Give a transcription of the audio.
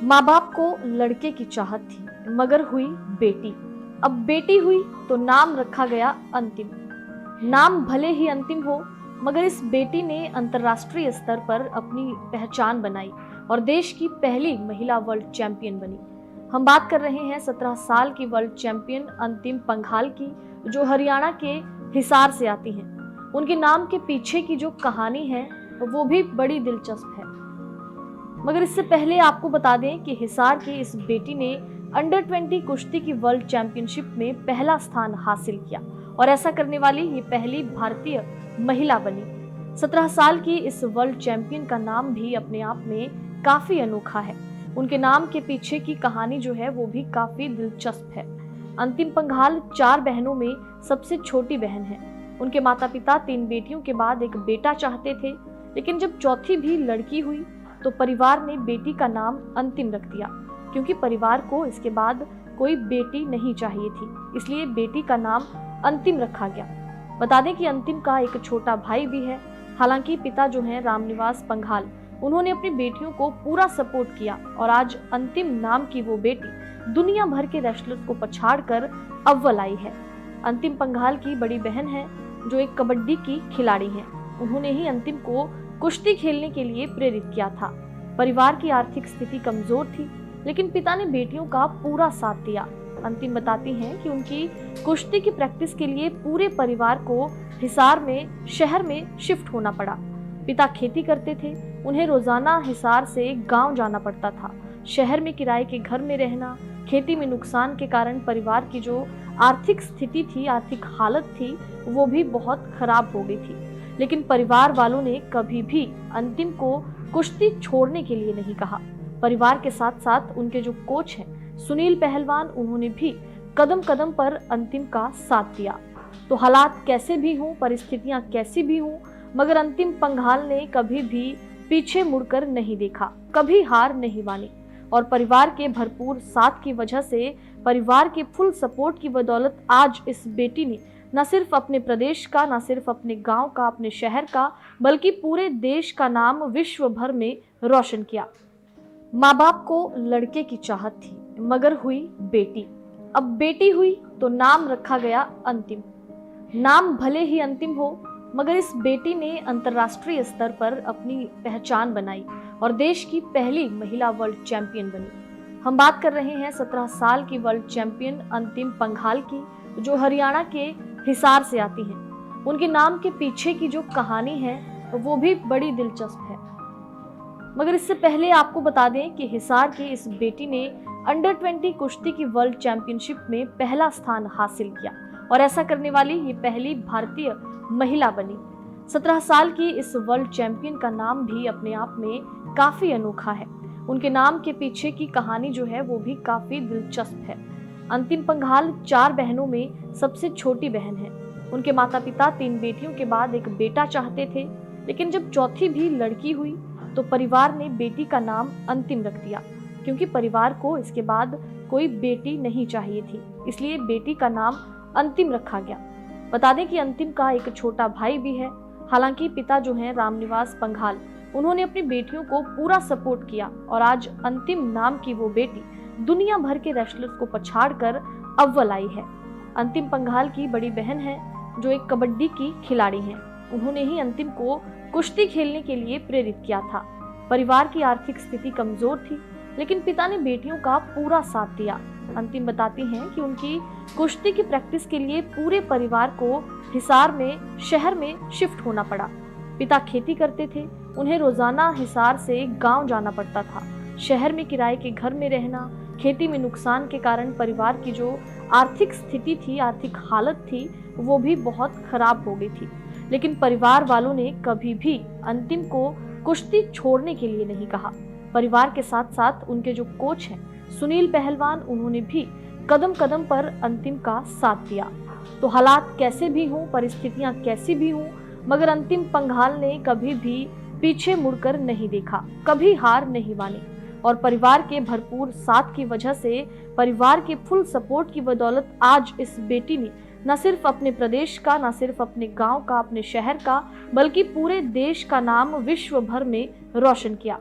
माँ बाप को लड़के की चाहत थी, मगर हुई बेटी। अब बेटी हुई तो नाम रखा गया अंतिम। नाम भले ही अंतिम हो, मगर इस बेटी ने अंतर्राष्ट्रीय स्तर पर अपनी पहचान बनाई और देश की पहली महिला वर्ल्ड चैंपियन बनी। हम बात कर रहे हैं 17 साल की वर्ल्ड चैंपियन अंतिम पंघाल की, जो हरियाणा के हिसार से आती हैं। उनके नाम के पीछे की जो कहानी है वो भी बड़ी दिलचस्प है। मगर इससे पहले आपको बता दें कि हिसार की इस बेटी ने अंडर 20 कुश्ती की वर्ल्ड चैंपियनशिप में पहला स्थान हासिल किया और ऐसा करने वाली ये पहली भारतीय महिला बनी। 17 साल की इस वर्ल्ड चैंपियन का नाम भी अपने आप में काफी अनोखा है। उनके नाम के पीछे की कहानी जो है वो भी काफी दिलचस्प है। अंतिम पंघाल 4 बहनों में सबसे छोटी बहन है। उनके माता पिता 3 बेटियों के बाद एक बेटा चाहते थे, लेकिन जब चौथी भी लड़की हुई तो परिवार ने बेटी का नाम अंतिम रख दिया, क्योंकि परिवार को इसके बाद कोई बेटी नहीं चाहिए थी, इसलिए बेटी का नाम अंतिम रखा गया। बता दें कि अंतिम का एक छोटा भाई भी है। हालांकि पिता जो हैं रामनिवास पंघाल, उन्होंने अपनी बेटियों को पूरा सपोर्ट किया और आज अंतिम नाम की वो बेटी दुनिया भर के रेसलर्स को पछाड़कर अव्वल आई है। अंतिम पंघाल की बड़ी बहन है, जो एक कबड्डी की खिलाड़ी है। उन्होंने ही अंतिम को कुश्ती खेलने के लिए प्रेरित किया था। परिवार की आर्थिक स्थिति कमजोर थी, लेकिन पिता ने बेटियों का पूरा साथ दिया। अंतिम बताती हैं कि उनकी कुश्ती की प्रैक्टिस के लिए पूरे परिवार को हिसार में शहर में शिफ्ट होना पड़ा। पिता खेती करते थे, उन्हें रोजाना हिसार से गांव जाना पड़ता था। शहर में किराए के घर में रहना, खेती में नुकसान के कारण परिवार की जो आर्थिक स्थिति थी, आर्थिक हालत थी, वो भी बहुत खराब हो गई थी। लेकिन परिवार वालों ने कभी भी अंतिम को कुश्ती छोड़ने के लिए नहीं कहा। परिवार के साथ साथ उनके जो कोच हैं सुनील पहलवान, उन्होंने भी कदम कदम पर अंतिम का साथ दिया। तो हालात कैसे भी हों, परिस्थितियां कैसी भी हों, मगर अंतिम पंघाल ने कभी भी पीछे मुड़कर नहीं देखा, कभी हार नहीं मानी और परिवार के भरपूर साथ की वजह से, परिवार के फुल सपोर्ट की बदौलत आज इस बेटी ने न सिर्फ अपने प्रदेश का, न सिर्फ अपने गांव का, अपने शहर का, बल्कि पूरे देश का नाम विश्व भर में रोशन किया। माँ बाप को लड़के की चाहत थी, मगर हुई बेटी। अब बेटी हुई तो नाम रखा गया अंतिम। नाम भले ही अंतिम हो, मगर इस बेटी ने अंतर्राष्ट्रीय स्तर पर अपनी पहचान बनाई और देश की पहली महिला वर्ल्ड चैंपियन बनी। हम बात कर रहे हैं 17 साल की वर्ल्ड चैंपियन अंतिम पंघाल की, जो हरियाणा के हिसार से आती हैं। उनके नाम के पीछे की जो कहानी है वो भी बड़ी दिलचस्प है। मगर इससे पहले आपको बता दें कि हिसार की इस बेटी ने अंडर 20 कुश्ती की वर्ल्ड चैंपियनशिप में पहला स्थान हासिल किया और ऐसा करने वाली ये पहली भारतीय महिला बनी। 17 साल की इस वर्ल्ड चैंपियन का नाम भी अपने आप में काफी अनोखा है। उनके नाम के पीछे की कहानी जो है वो भी काफी दिलचस्प है। अंतिम पंघाल 4 बहनों में सबसे छोटी बहन है। उनके माता पिता 3 बेटियों के बाद एक बेटा चाहते थे, लेकिन जब चौथी भी लड़की हुई तो परिवार ने बेटी का नाम अंतिम रख दिया, क्योंकि परिवार को इसके बाद कोई बेटी नहीं चाहिए थी, इसलिए बेटी का नाम अंतिम रखा गया। बता दें कि अंतिम का एक छोटा भाई भी है। हालांकि पिता जो हैं रामनिवास पंघाल, उन्होंने अपनी बेटियों को पूरा सपोर्ट किया और आज अंतिम नाम की वो बेटी दुनिया भर के रेसलर्स को पछाड़कर अव्वल आई है। अंतिम पंघाल की बड़ी बहन है, जो एक कबड्डी की खिलाड़ी है। उन्होंने ही अंतिम को कुश्ती खेलने के लिए प्रेरित किया था। परिवार की आर्थिक स्थिति कमजोर थी, लेकिन पिता ने बेटियों का पूरा साथ दिया। अंतिम बताती हैं कि उनकी कुश्ती की प्रैक्टिस के लिए पूरे परिवार को हिसार में शहर में शिफ्ट होना पड़ा। पिता खेती करते थे, उन्हें रोजाना हिसार से गांव जाना पड़ता था। शहर में किराए के घर में रहना, खेती में नुकसान के कारण परिवार की जो आर्थिक स्थिति थी, आर्थिक हालत थी, वो भी बहुत खराब हो गई थी। लेकिन परिवार वालों ने कभी भी अंतिम को कुश्ती छोड़ने के लिए नहीं कहा। परिवार के साथ साथ उनके जो कोच हैं सुनील पहलवान, उन्होंने भी कदम कदम पर अंतिम का साथ दिया। तो हालात कैसे भी हों, परिस्थितियां कैसी भी हों, मगर अंतिम पंघाल ने कभी भी पीछे मुड़कर नहीं देखा, कभी हार नहीं मानी और परिवार के भरपूर साथ की वजह से, परिवार के फुल सपोर्ट की बदौलत आज इस बेटी ने न सिर्फ अपने प्रदेश का, न सिर्फ अपने गांव का, अपने शहर का, बल्कि पूरे देश का नाम विश्व भर में रोशन किया।